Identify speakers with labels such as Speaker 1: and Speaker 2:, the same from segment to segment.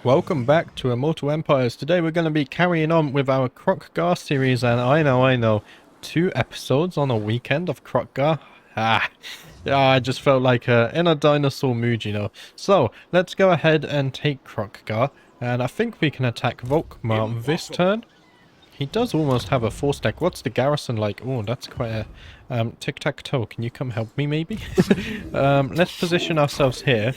Speaker 1: Welcome back to Immortal Empires. Today we're going to be carrying on with our Kroq-Gar series, and I know, 2 episodes on a weekend of Kroq-Gar. Yeah, I just felt like in a dinosaur mood, you know. So, let's go ahead and take Kroq-Gar, and I think we can attack Volkmar this turn. He does almost have a 4-stack. What's the garrison like? Oh, that's quite a... tic-tac-toe, can you come help me maybe? Let's position ourselves here.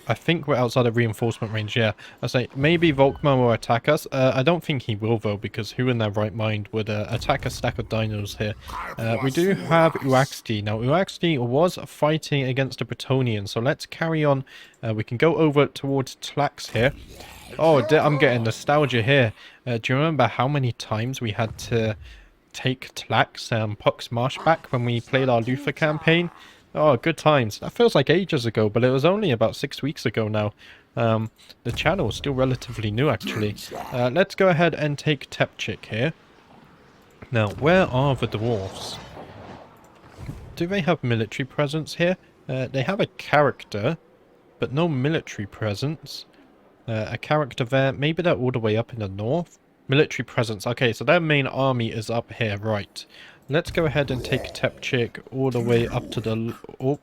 Speaker 1: I think we're outside of reinforcement range, yeah. I say, maybe Volkmar will attack us. I don't think he will, though, because who in their right mind would attack a stack of dinos here? We do have Uaxti. Now, Uaxti was fighting against a Bretonnian, so let's carry on. We can go over towards Tlax here. Oh, I'm getting nostalgia here. Do you remember how many times we had to take Tlax and Puck's Marsh back when we played our Luther campaign? Oh, good times. That feels like ages ago, but it was only about 6 weeks ago now. The channel is still relatively new, actually. Let's go ahead and take Tepchik here. Now, where are the dwarves? Do they have military presence here? They have a character, but no military presence. A character there. Maybe they're all the way up in the north. Military presence. Okay, so their main army is up here, right. Let's go ahead and take Tepchik all the way up to the... Oh,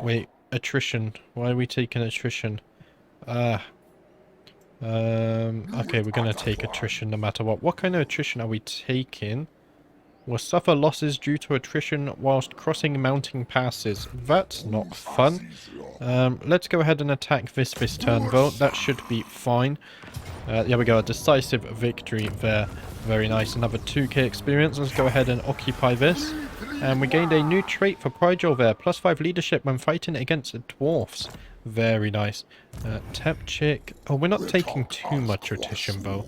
Speaker 1: wait, attrition. Why are we taking attrition? Okay, we're going to take attrition no matter what. What kind of attrition are we taking? Will suffer losses due to attrition whilst crossing mountain passes. That's not fun. Let's go ahead and attack this turn, though. That should be fine. There we go, a decisive victory there. Very nice. Another 2k experience. Let's go ahead and occupy this. And we gained a new trait for Prigel there. +5 leadership when fighting against the dwarfs. Very nice. Tepchik. Oh, we're not taking too much attrition, though.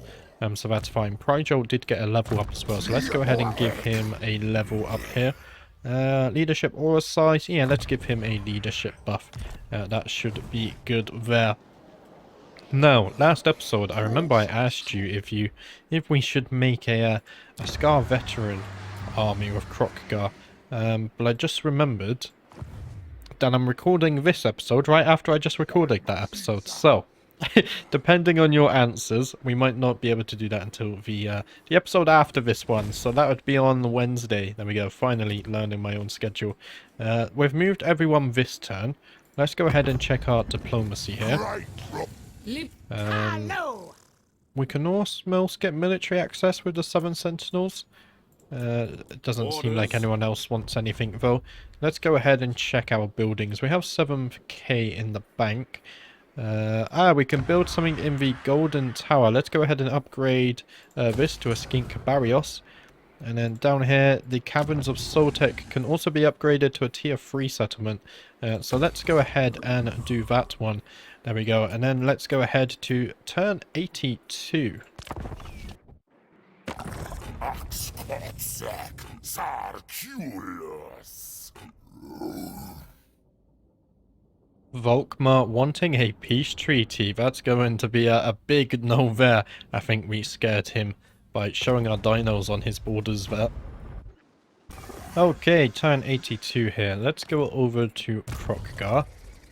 Speaker 1: So that's fine. Prigel did get a level up as well. So let's go ahead and give him a level up here. Leadership aura size. Yeah, let's give him a leadership buff. That should be good there. Now, last episode, I remember I asked you if we should make a Scar veteran army with Kroq-Gar, but I just remembered that I'm recording this episode right after I just recorded that episode, so depending on your answers, we might not be able to do that until the episode after this one, so that would be on Wednesday. There we go, finally learning my own schedule. We've moved everyone this turn. Let's go ahead and check our diplomacy here. We can also get military access with the 7 Sentinels. It doesn't seem like anyone else wants anything though. Let's go ahead and check our buildings. We have 7k in the bank. We can build something in the Golden Tower. Let's go ahead and upgrade this to a Skink Barrios. And then down here, the Caverns of Soltec can also be upgraded to a tier 3 settlement. So let's go ahead and do that one. There we go. And then let's go ahead to turn 82. Volkmar wanting a peace treaty. That's going to be a big no there. I think we scared him by showing our dinos on his borders there. Okay, turn 82 here. Let's go over to Kroq-Gar.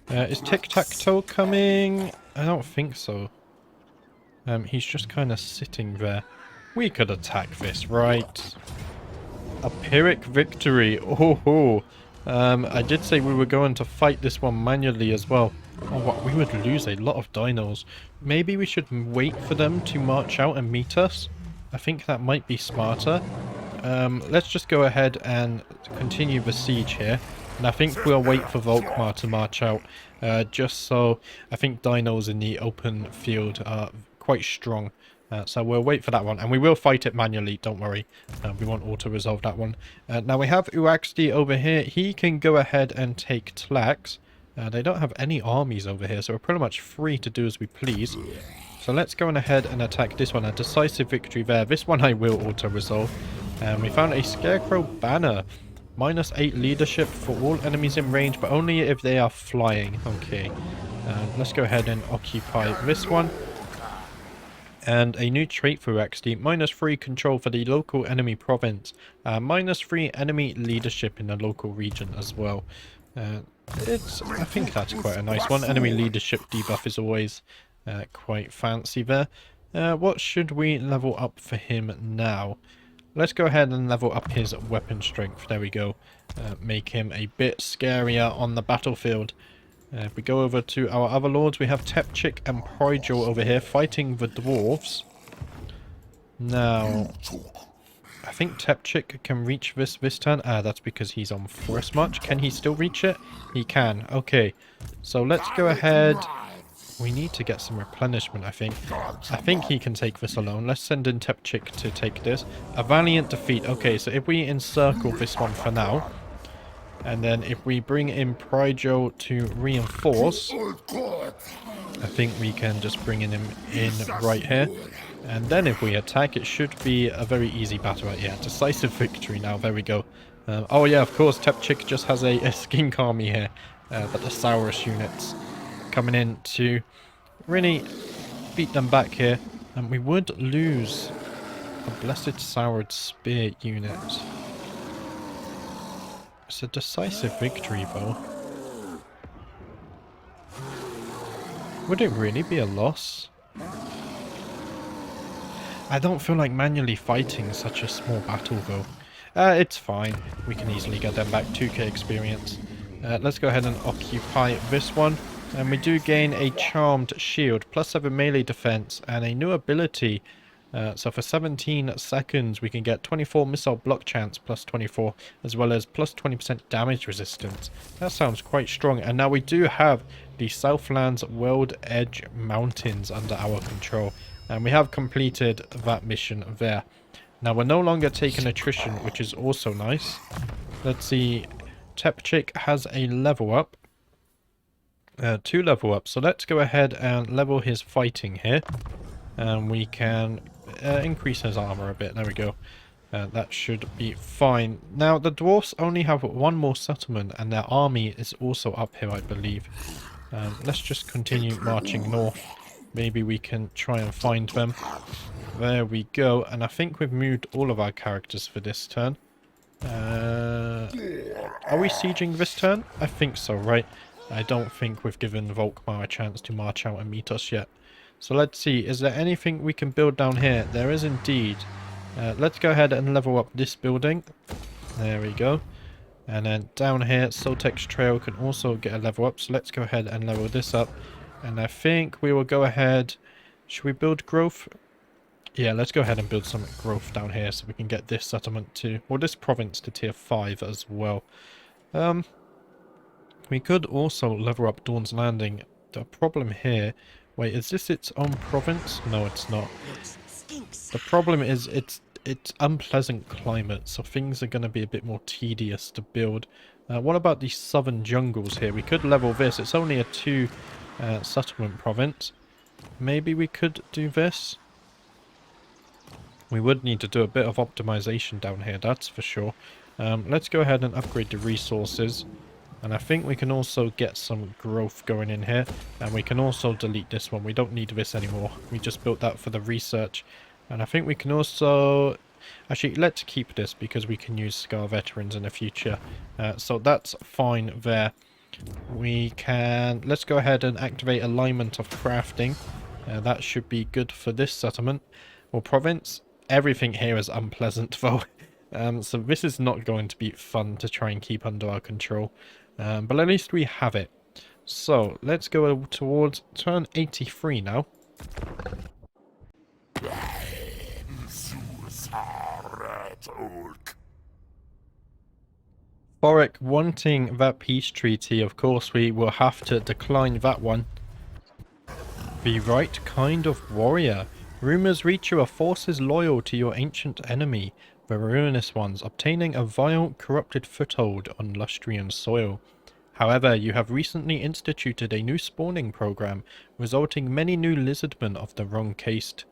Speaker 1: Is tic-tac-toe coming? I don't think so. He's just kind of sitting there. We could attack this, right? A Pyrrhic victory. Oh, I did say we were going to fight this one manually as well. Oh, what? We would lose a lot of dinos. Maybe we should wait for them to march out and meet us. I think that might be smarter. Let's just go ahead and continue the siege here. And I think we'll wait for Volkmar to march out. Just so I think dinos in the open field are quite strong. So we'll wait for that one. And we will fight it manually, don't worry. We won't auto-resolve that one. Now we have Uaxti over here. He can go ahead and take Tlax. They don't have any armies over here, so we're pretty much free to do as we please. So let's go on ahead and attack this one. A decisive victory there. This one I will auto-resolve. And we found a Scarecrow banner. -8 leadership for all enemies in range, but only if they are flying. Okay. Let's go ahead and occupy this one. And a new trait for XD. -3 control for the local enemy province. -3 enemy leadership in the local region as well. Uh, I think that's quite a nice one. Enemy leadership debuff is always quite fancy there. What should we level up for him now? Let's go ahead and level up his weapon strength. There we go. Make him a bit scarier on the battlefield. If we go over to our other lords, we have Tepchik and Prygel over here fighting the dwarves. Now, I think Tepchik can reach this turn. Ah, that's because he's on forest march. Can he still reach it? He can. Okay, so let's go ahead. We need to get some replenishment, I think. I think he can take this alone. Let's send in Tepchik to take this. A valiant defeat. Okay, so if we encircle this one for now, and then if we bring in Prygel to reinforce, I think we can just bring him in right here. And then if we attack, it should be a very easy battle. Yeah, decisive victory now. There we go. Oh yeah, of course, Tepchik just has a skink army here. But the Saurus units coming in to really beat them back here. And we would lose a Blessed Soured Spear unit. It's a decisive victory, though. Would it really be a loss? I don't feel like manually fighting such a small battle, though. It's fine. We can easily get them back 2k experience. Let's go ahead and occupy this one. And we do gain a Charmed Shield, +7 melee defense, and a new ability. So for 17 seconds, we can get 24 missile block chance, +24, as well as +20% damage resistance. That sounds quite strong. And now we do have the Southlands World Edge Mountains under our control. And we have completed that mission there. Now we're no longer taking attrition, which is also nice. Let's see. Tepchik has a level up. 2 level up. So let's go ahead and level his fighting here. And we can increase his armor a bit. There we go. That should be fine. Now the dwarfs only have 1 more settlement, and their army is also up here, I believe. Let's just continue marching north. Maybe we can try and find them. There we go. And I think we've moved all of our characters for this turn. Are we sieging this turn? I think so, right? I don't think we've given Volkmar a chance to march out and meet us yet. So let's see. Is there anything we can build down here? There is indeed. Let's go ahead and level up this building. There we go. And then down here, Soltex Trail can also get a level up. So let's go ahead and level this up. And I think we will go ahead. Should we build growth? Yeah, let's go ahead and build some growth down here so we can get this settlement to, or this province to tier 5 as well. We could also level up Dawn's Landing. The problem here, wait, is this its own province? No, it's not. The problem is it's unpleasant climate, so things are going to be a bit more tedious to build. What about the southern jungles here? We could level this. It's only a 2 settlement province. Maybe we could do this. We would need to do a bit of optimization down here, that's for sure. Let's go ahead and upgrade the resources. And I think we can also get some growth going in here. And we can also delete this one. We don't need this anymore. We just built that for the research. And I think we can also... Actually, let's keep this because we can use Scar Veterans in the future. So that's fine there. We can... Let's go ahead and activate Alignment of Crafting. That should be good for this settlement. Or province. Everything here is unpleasant though. So this is not going to be fun to try and keep under our control. But at least we have it. So let's go towards turn 83 now. Thoric wanting that peace treaty, of course we will have to decline that one. The right kind of warrior. Rumors reach you of forces loyal to your ancient enemy, the ruinous ones, obtaining a vile, corrupted foothold on Lustrian soil. However, you have recently instituted a new spawning program, resulting many new lizardmen of the wrong caste.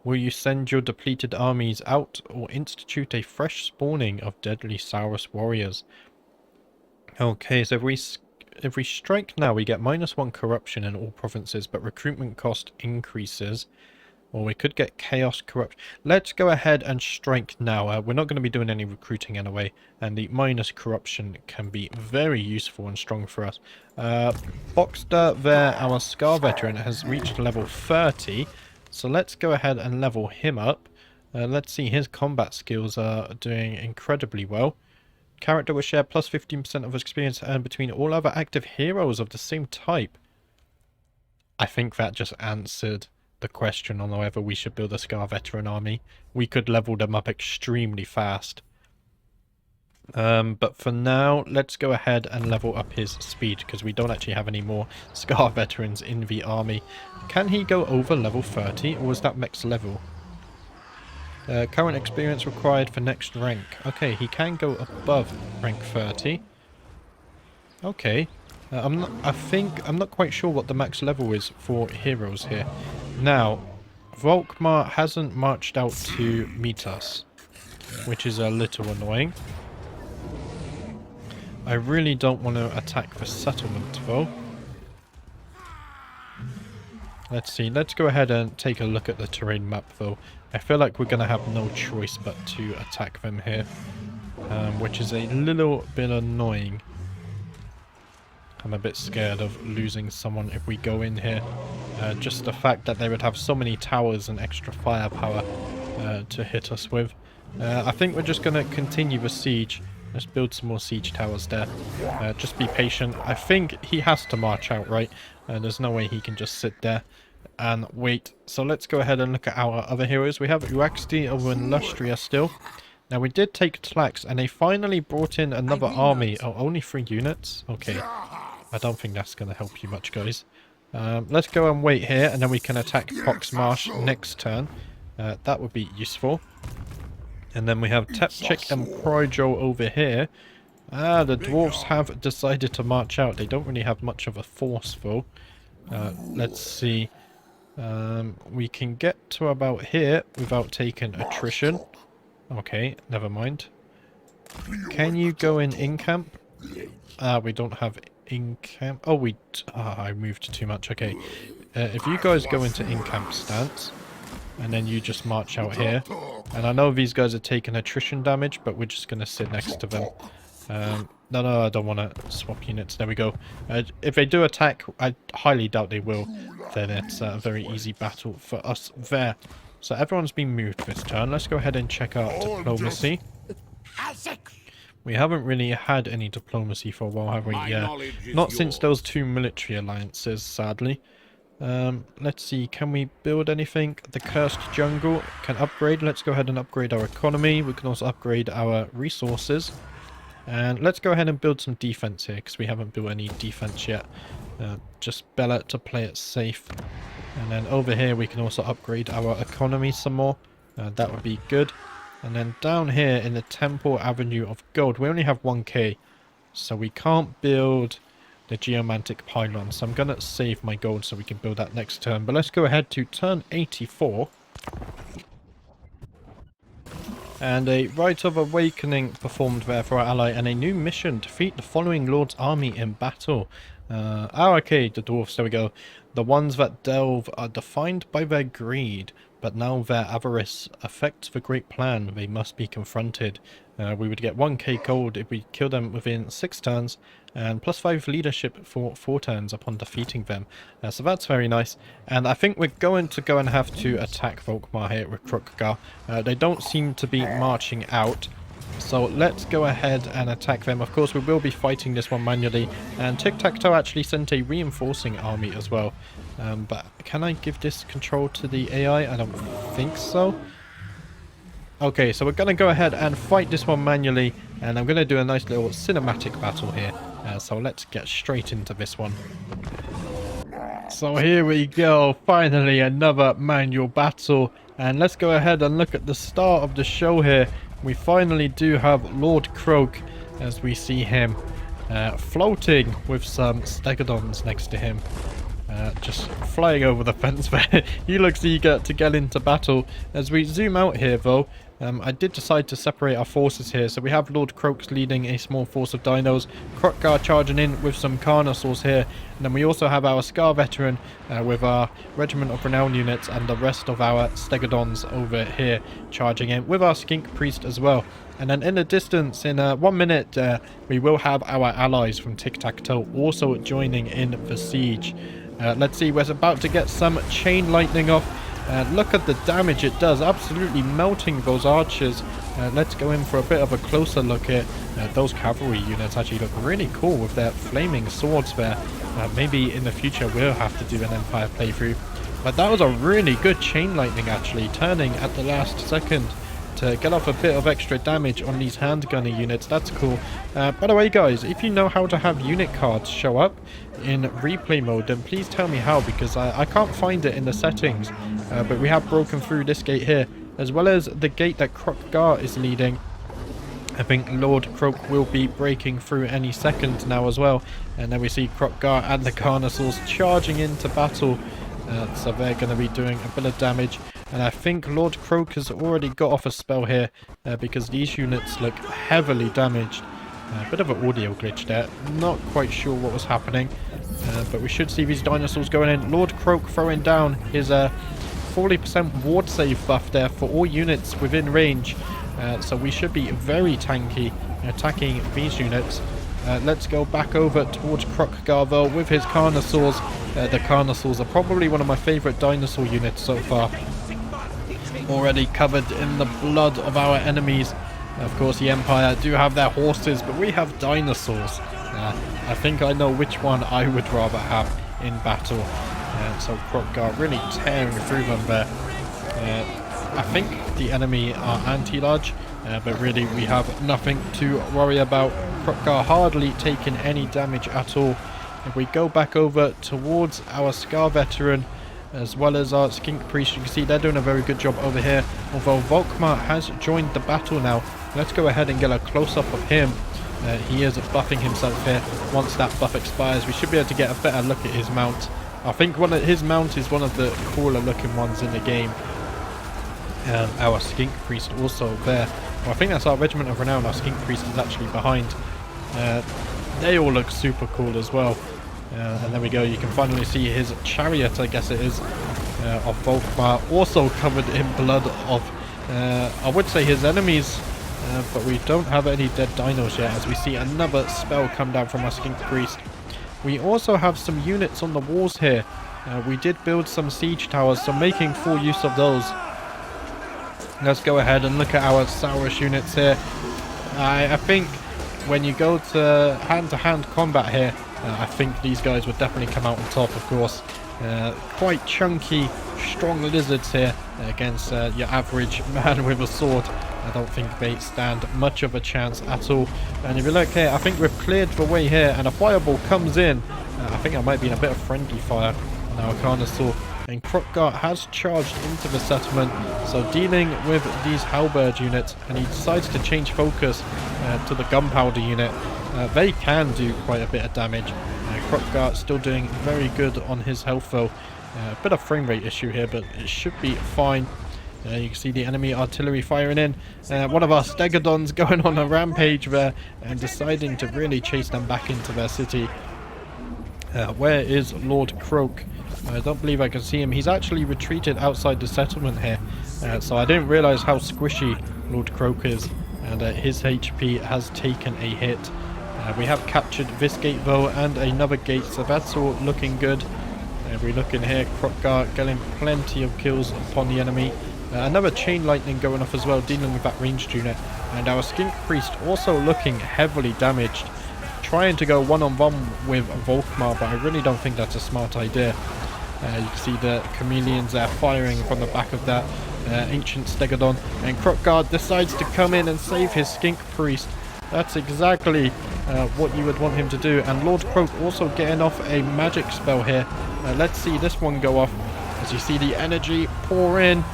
Speaker 1: Will you send your depleted armies out, or institute a fresh spawning of deadly Saurus warriors? Okay, so if we strike now, we get -1 corruption in all provinces, but recruitment cost increases. Or we could get Chaos Corruption. Let's go ahead and strike now. We're not going to be doing any recruiting anyway. And the minus corruption can be very useful and strong for us. Boxster there, our Scar Veteran, has reached level 30. So let's go ahead and level him up. Let's see, his combat skills are doing incredibly well. Character will share plus 15% of experience earned between all other active heroes of the same type. I think that just answered the question on whether we should build a Scar Veteran army. We could level them up extremely fast. But for now, let's go ahead and level up his speed, because we don't actually have any more Scar Veterans in the army. Can he go over level 30, or was that max level? Current experience required for next rank. Okay, he can go above rank 30. Okay. I'm not quite sure what the max level is for heroes here. Now, Volkmar hasn't marched out to meet us, which is a little annoying. I really don't want to attack the settlement though. Let's see, let's go ahead and take a look at the terrain map though. I feel like we're going to have no choice but to attack them here, which is a little bit annoying. I'm a bit scared of losing someone if we go in here. Just the fact that they would have so many towers and extra firepower to hit us with. I think we're just going to continue the siege. Let's build some more siege towers there. Just be patient. I think he has to march out, right? There's no way he can just sit there and wait. So let's go ahead and look at our other heroes. We have Uaxti over in Lustria still. Now we did take Tlax, and they finally brought in another army. Oh, only 3 units? Okay. I don't think that's going to help you much, guys. Let's go and wait here, and then we can attack Poxmarsh next turn. That would be useful. And then we have Tepchik and Projo over here. The dwarves have decided to march out. They don't really have much of a force, though. Let's see. We can get to about here without taking attrition. Okay, never mind. Can you go in camp? We don't have in-camp. Oh, I moved too much. Okay. If you guys go into in-camp stance, and then you just march out here. And I know these guys are taking attrition damage, but we're just going to sit next to them. No, I don't want to swap units. There we go. If they do attack, I highly doubt they will. Then it's a very easy battle for us there. So everyone's been moved this turn. Let's go ahead and check out diplomacy. We haven't really had any diplomacy for a while, have we? Yeah. Not since those 2 military alliances, sadly. Let's see, can we build anything? The Cursed Jungle can upgrade. Let's go ahead and upgrade our economy. We can also upgrade our resources. And let's go ahead and build some defense here, because we haven't built any defense yet. Just Bella to play it safe. And then over here we can also upgrade our economy some more. That would be good. And then down here in the Temple Avenue of Gold, we only have 1k. So we can't build the Geomantic Pylon. So I'm going to save my gold so we can build that next turn. But let's go ahead to turn 84. And a Rite of Awakening performed there for our ally. And a new mission. Defeat the following Lord's army in battle. Okay, the dwarfs, there we go. The ones that delve are defined by their greed, but now their avarice affects the great plan. They must be confronted. We would get 1k gold if we kill them within 6 turns, and plus 5 leadership for 4 turns upon defeating them. So that's very nice. And I think we're going to have to attack Volkmar here with Kroq-Gar. They don't seem to be marching out. So let's go ahead and attack them. Of course, we will be fighting this one manually. And Tic-Tac-Toe actually sent a reinforcing army as well. But can I give this control to the AI? I don't think so. Okay, so we're going to go ahead and fight this one manually. And I'm going to do a nice little cinematic battle here. So let's get straight into this one. So here we go. Finally, another manual battle. And let's go ahead and look at the start of the show here. We finally do have Lord Kroq, as we see him floating with some stegodons next to him. Just flying over the fence there. He looks eager to get into battle. As we zoom out here though, I did decide to separate our forces here. So we have Lord Kroq leading a small force of dinos, Kroq-Gar charging in with some Carnosaurs here, and then we also have our Scar Veteran with our Regiment of Renown units and the rest of our Stegodons over here charging in with our Skink Priest as well. And then in the distance, in 1 minute, we will have our allies from Tic-Tac-Toe also joining in the siege. Let's see, we're about to get some chain lightning off. Look at the damage it does, absolutely melting those archers. Let's go in for a bit of a closer look here. Those cavalry units actually look really cool with their flaming swords there. Maybe in the future we'll have to do an Empire playthrough. But that was a really good chain lightning actually, turning at the last second to get off a bit of extra damage on these handgunner units. That's cool. By the way guys, if you know how to have unit cards show up in replay mode, then please tell me how, because I can't find it in the settings. But we have broken through this gate here, as well as the gate that Kroq-Gar is leading. I think Lord Kroq will be breaking through any second now as well. And then we see Kroq-Gar and the Carnosaurs charging into battle. So they're going to be doing a bit of damage. And I think Lord Kroq has already got off a spell here, because these units look heavily damaged. A bit of an audio glitch there. Not quite sure what was happening. But we should see these dinosaurs going in. Lord Kroq throwing down his 40% ward save buff there for all units within range. So we should be very tanky attacking these units. Let's go back over towards Kroq-Gar though with his Carnosaurs. The Carnosaurs are probably one of my favourite dinosaur units so far. Already covered in the blood of our enemies. Of course the Empire do have their horses, but we have dinosaurs. I think I know which one I would rather have in battle. So Kroq-Gar really tearing through them there. I think the enemy are anti-large, but really we have nothing to worry about. Kroq-Gar hardly taking any damage at all. If we go back over towards our Scar Veteran, as well as our Skink Priest, you can see they're doing a very good job over here. Although Volkmar has joined the battle now, let's go ahead and get a close-up of him. He is buffing himself here. Once that buff expires, we should be able to get a better look at his mount. I think his mount is one of the cooler looking ones in the game. Our Skink Priest also there. Well, I think that's our Regiment of Renown. Our Skink Priest is actually behind. They all look super cool as well. And there we go, you can finally see his chariot, I guess it is, of Volkmar, also covered in blood of, I would say his enemies, but we don't have any dead dinos yet, as we see another spell come down from our Skink Priest. We also have some units on the walls here. We did build some siege towers, so making full use of those. Let's go ahead and look at our Saurus units here. I think when you go to hand-to-hand combat here, I think these guys would definitely come out on top, of course. Quite chunky, strong lizards here against your average man with a sword. I don't think they stand much of a chance at all. And if you look here, I think we've cleared the way here, and a fireball comes in. I think I might be in a bit of friendly fire. Now Carnosaur and Kroq-Gar has charged into the settlement, so dealing with these halberd units, and he decides to change focus to the gunpowder unit. They can do quite a bit of damage. Kroq-Gar still doing very good on his health though. A bit of frame rate issue here, but it should be fine. You can see the enemy artillery firing in. One of our Stegodons going on a rampage there and deciding to really chase them back into their city. Where is Lord Kroq? I don't believe I can see him. He's actually retreated outside the settlement here. So I didn't realize how squishy Lord Kroq is. And his HP has taken a hit. We have captured this gate though, and another gate, so that's all looking good. We look in here, Kroq-Gar getting plenty of kills upon the enemy. Another chain lightning going off as well, dealing with that ranged unit. And our Skink Priest also looking heavily damaged. Trying to go one-on-one with Volkmar, but I really don't think that's a smart idea. You can see the chameleons there firing from the back of that ancient Stegodon. And Kroq-Gar decides to come in and save his Skink Priest. That's exactly what you would want him to do. And Lord Kroq also getting off a magic spell here. Let's see this one go off. As you see the energy pour in.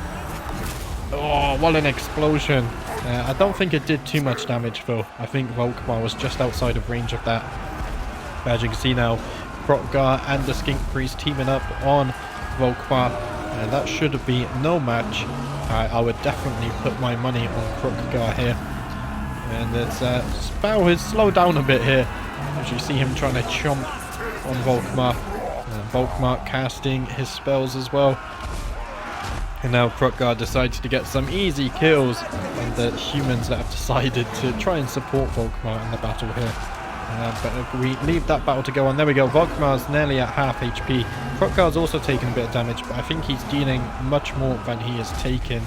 Speaker 1: Oh, what an explosion. I don't think it did too much damage though. I think Volkmar was just outside of range of that. But as you can see now, Kroq-Gar and the Skink Priest teaming up on Volkmar. That should be no match. I would definitely put my money on Kroq-Gar here. And it's Spell has slowed down a bit here, as you see him trying to chomp on Volkmar. Volkmar casting his spells as well. And now Kroq-Gar decides to get some easy kills, and the humans that have decided to try and support Volkmar in the battle here. But we leave that battle to go on. There we go. Volkmar's nearly at half HP. Kroq-Gar's also taken a bit of damage, but I think he's dealing much more than he is taking.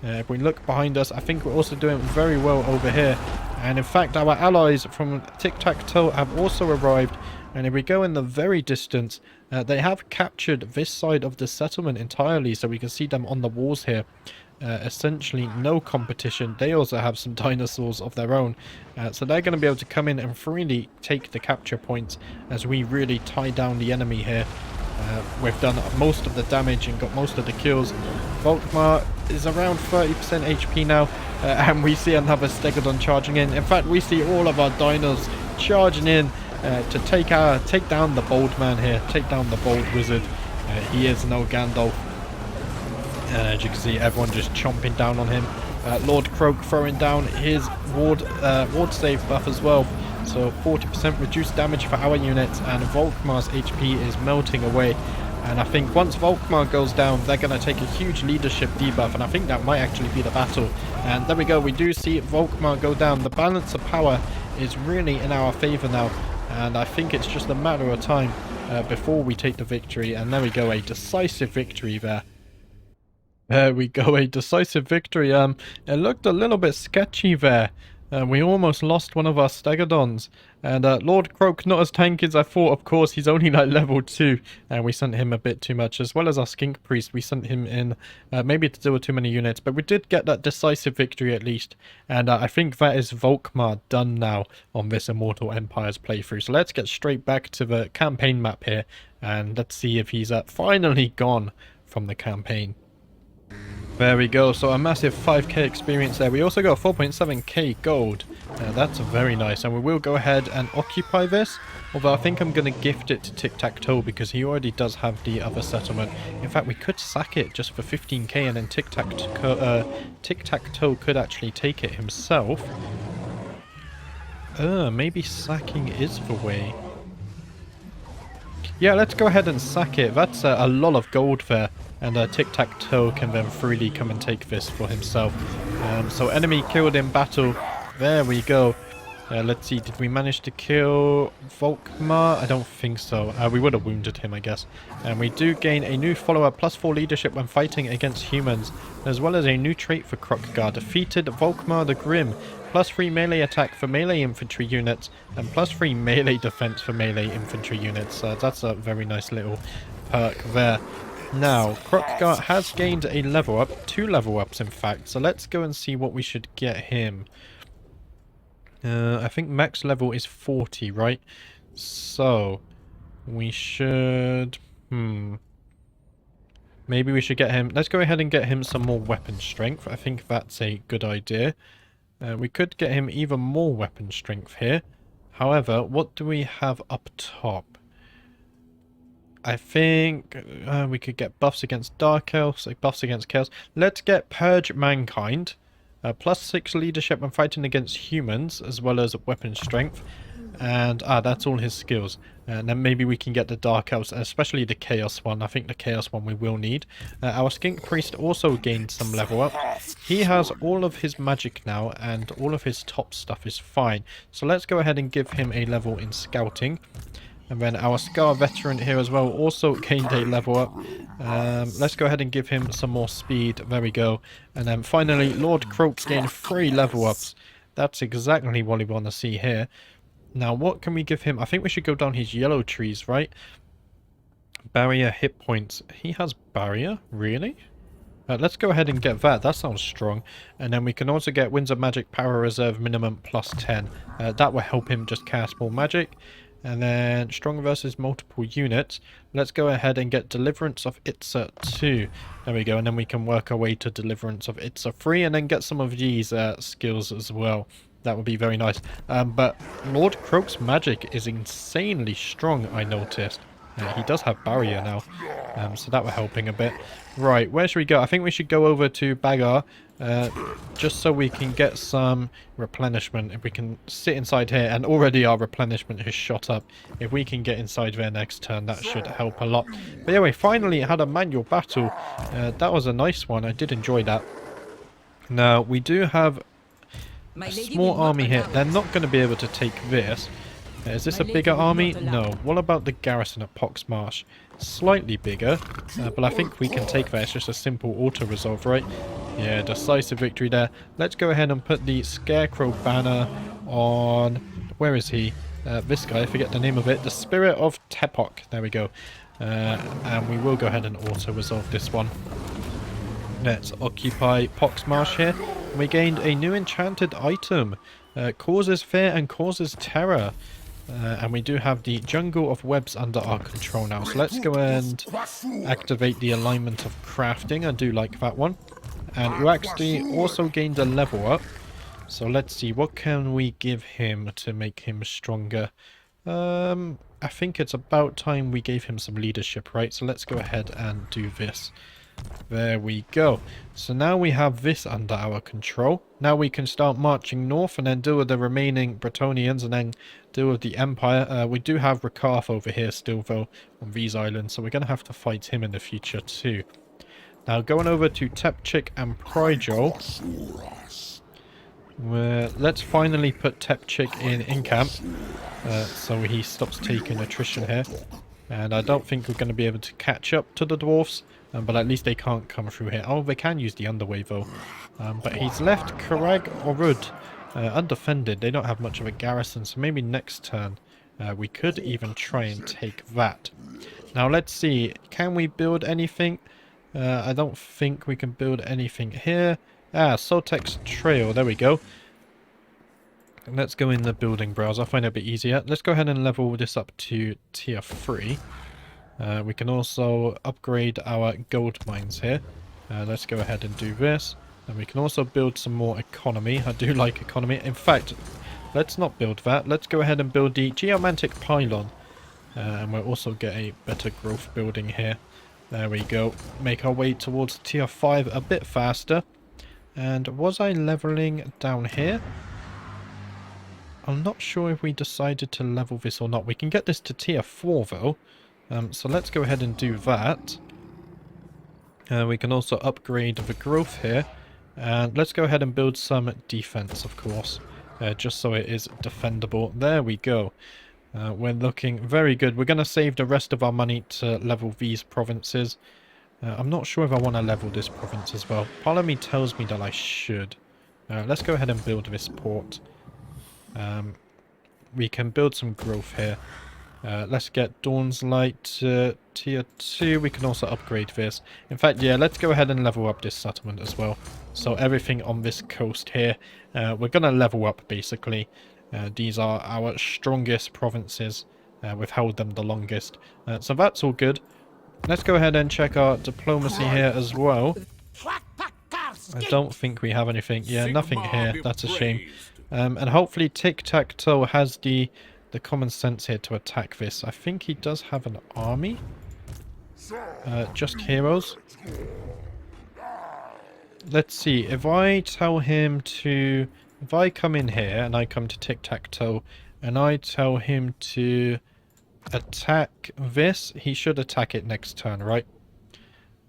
Speaker 1: If we look behind us, I think we're also doing very well over here. And in fact, our allies from Tic-Tac-Toe have also arrived. And if we go in the very distance, they have captured this side of the settlement entirely. So we can see them on the walls here. Essentially no competition. They also have some dinosaurs of their own. So they're going to be able to come in and freely take the capture points as we really tie down the enemy here. We've done most of the damage and got most of the kills. Volkmar is around 30% HP now, and we see another Stegodon charging in. In fact, we see all of our dinos charging in to take down the bold man here, take down the bold wizard. He is no Gandalf. As you can see, everyone just chomping down on him. Lord Kroq throwing down his ward save buff as well. So 40% reduced damage for our units, and Volkmar's HP is melting away. And I think once Volkmar goes down, they're going to take a huge leadership debuff, and I think that might actually be the battle. And there we go, we do see Volkmar go down. The balance of power is really in our favour now, and I think it's just a matter of time before we take the victory. And there we go, a decisive victory there. There we go, a decisive victory. It looked a little bit sketchy there. We almost lost one of our Stegodons. And Lord Kroq, not as tanky as I thought, of course. He's only like level 2. And we sent him a bit too much. As well as our Skink Priest, we sent him in maybe to deal with too many units. But we did get that decisive victory at least. And I think that is Volkmar done now on this Immortal Empires playthrough. So let's get straight back to the campaign map here. And let's see if he's finally gone from the campaign. There we go, so a massive 5k experience there. We also got 4.7k gold. That's very nice, and we will go ahead and occupy this. Although I think I'm going to gift it to Tic-Tac-Toe because he already does have the other settlement. In fact, we could sack it just for 15k, and then Tic-Tac-Toe could actually take it himself. Maybe sacking is the way. Yeah, let's go ahead and sack it. That's a lot of gold there. And Tic-Tac-Toe can then freely come and take this for himself. So enemy killed in battle. There we go. Let's see, did we manage to kill Volkmar? I don't think so. We would have wounded him, I guess. And we do gain a new follower, +4 leadership when fighting against humans, as well as a new trait for Kroq-Gar. Defeated Volkmar the Grim. +3 melee attack for melee infantry units, and +3 melee defense for melee infantry units. That's a very nice little perk there. Now, Kroq-Gar has gained a level up, 2 level ups in fact, so let's go and see what we should get him. I think max level is 40, right? So, we should... Maybe we should get him... Let's go ahead and get him some more weapon strength. I think that's a good idea. We could get him even more weapon strength here. However, what do we have up top? I think we could get buffs against Dark Elves, like buffs against Chaos. Let's get Purge Mankind. +6 leadership when fighting against humans, as well as weapon strength. And that's all his skills. And then maybe we can get the Dark Elves, especially the Chaos one. I think the Chaos one we will need. Our Skink Priest also gained some level up. He has all of his magic now, and all of his top stuff is fine. So let's go ahead and give him a level in Scouting. And then our Scar Veteran here as well also gained a level up. Let's go ahead and give him some more speed. There we go. And then finally, Lord Kroq gained 3 level ups. That's exactly what we want to see here. Now, what can we give him? I think we should go down his yellow trees, right? Barrier hit points. He has barrier? Really? Let's go ahead and get that. That sounds strong. And then we can also get Winds of Magic Power Reserve minimum +10. That will help him just cast more magic. And then strong versus multiple units. Let's go ahead and get Deliverance of Itza 2. There we go. And then we can work our way to Deliverance of Itza 3 and then get some of these skills as well. That would be very nice. But Lord Kroq's magic is insanely strong, I noticed. He does have barrier now, so that we're helping a bit. Right, where should we go? I think we should go over to Bagar, just so we can get some replenishment. If we can sit inside here, and already our replenishment has shot up. If we can get inside there next turn, that should help a lot. But yeah, we finally had a manual battle. That was a nice one. I did enjoy that. Now, we do have a small army here. They're not going to be able to take this. Is this a bigger army? No. What about the garrison at Poxmarsh? Slightly bigger, but I think we can take that. It's just a simple auto-resolve, right? Yeah, decisive victory there. Let's go ahead and put the Scarecrow banner on... Where is he? This guy, I forget the name of it. The Spirit of Tepok. There we go. And we will go ahead and auto-resolve this one. Let's occupy Poxmarsh here. We gained a new enchanted item. Causes fear and causes terror. And we do have the Jungle of Webs under our control now. So let's go and activate the alignment of crafting. I do like that one. And Uaxdi also gained a level up. So let's see, what can we give him to make him stronger? I think it's about time we gave him some leadership, right? So let's go ahead and do this. There we go. So now we have this under our control. Now we can start marching north and then deal with the remaining Bretonnians and then deal with the Empire. We do have Rakarth over here still though on these islands, so we're going to have to fight him in the future too. Now going over to Tepchik and Pryjol. Let's finally put Tepchik in camp so he stops taking attrition here. And I don't think we're going to be able to catch up to the dwarfs. But at least they can't come through here. Oh, they can use the underway though. But he's left Kroq-Gar undefended. They don't have much of a garrison, so maybe next turn we could even try and take that. Now let's see, can we build anything? I don't think we can build anything here. Ah, Sotek's Trail, there we go. Let's go in the building browser, I find it a bit easier. Let's go ahead and level this up to tier 3. We can also upgrade our gold mines here. Let's go ahead and do this. And we can also build some more economy. I do like economy. In fact, let's not build that. Let's go ahead and build the geomantic pylon. And we'll also get a better growth building here. There we go. Make our way towards tier 5 a bit faster. And was I leveling down here? I'm not sure if we decided to level this or not. We can get this to tier 4 though. So let's go ahead and do that. We can also upgrade the growth here. And let's go ahead and build some defense, of course. Just so it is defendable. There we go. We're looking very good. We're going to save the rest of our money to level these provinces. I'm not sure if I want to level this province as well. Part of me tells me that I should. Let's go ahead and build this port. We can build some growth here. Let's get Dawn's Light to tier 2. We can also upgrade this. In fact, yeah, let's go ahead and level up this settlement as well. So everything on this coast here, we're going to level up basically. These are our strongest provinces. We've held them the longest. So that's all good. Let's go ahead and check our diplomacy here as well. I don't think we have anything. Yeah, nothing here. That's a shame. And hopefully Tic-Tac-Toe has the common sense here to attack this. I think he does have an army. Just heroes. Let's see. If I tell him to... If I come in here and I come to Tic-Tac-Toe and I tell him to attack this, he should attack it next turn, right?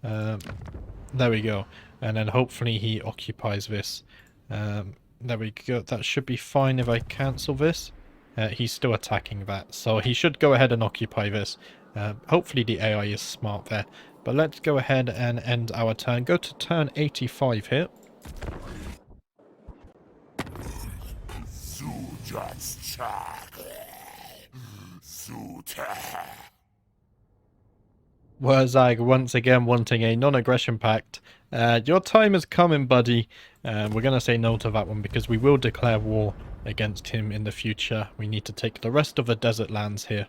Speaker 1: There we go. And then hopefully he occupies this. There we go. That should be fine if I cancel this. He's still attacking that, so he should go ahead and occupy this. Hopefully the AI is smart there. But let's go ahead and end our turn. Go to turn 85 here. Wurzag once again wanting a non-aggression pact. Your time is coming, buddy. We're going to say no to that one because we will declare war against him in the future. We need to take the rest of the desert lands here.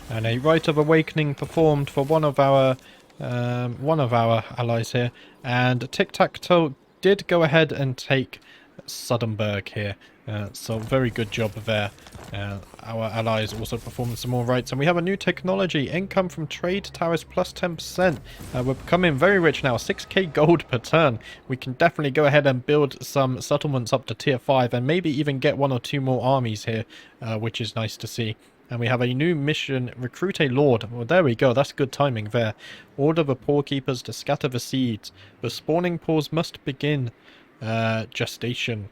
Speaker 1: And a Rite of Awakening performed for one of our allies here. And Tic-Tac-Toe did go ahead and take Suddenberg here. So very good job there. Our allies also performing some more rights. And we have a new technology. Income from trade towers plus 10%. We're becoming very rich now. 6k gold per turn. We can definitely go ahead and build some settlements up to tier 5. And maybe even get 1 or 2 more armies here. Which is nice to see. And we have a new mission, recruit a lord. Well, there we go. That's good timing there. Order the poor keepers to scatter the seeds. The spawning pools must begin gestation.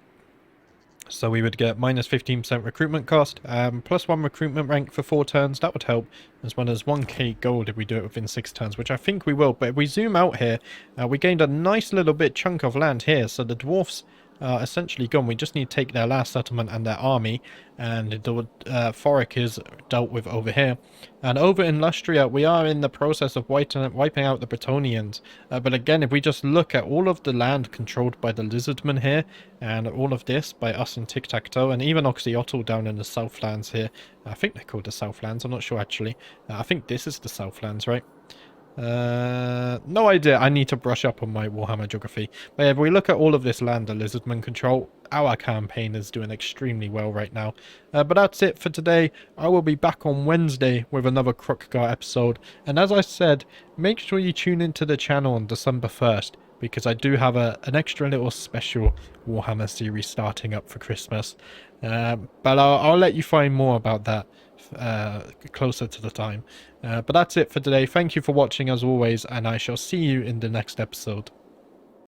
Speaker 1: So we would get minus 15% recruitment cost, plus 1 recruitment rank for 4 turns. That would help, as well as 1k gold if we do it within 6 turns, which I think we will. But if we zoom out here, we gained a nice little bit chunk of land here. So the dwarfs are essentially gone. We just need to take their last settlement and their army, and the Thoric is dealt with over here. And over in Lustria, we are in the process of wiping out the Bretonnians. But again, if we just look at all of the land controlled by the Lizardmen here, and all of this by us and Tic-Tac-Toe, and even Oxyotl down in the Southlands here. I think they're called the Southlands, I'm not sure actually. I think this is the Southlands, right? No idea. I need to brush up on my Warhammer geography. But yeah, if we look at all of this land the Lizardmen control, our campaign is doing extremely well right now. But that's it for today. I will be back on Wednesday with another Kroq-Gar episode. And as I said, make sure you tune into the channel on December 1st. Because I do have an extra little special Warhammer series starting up for Christmas. But I'll let you find more about that closer to the time. But that's it for today. Thank you for watching as always, and I shall see you in the next episode.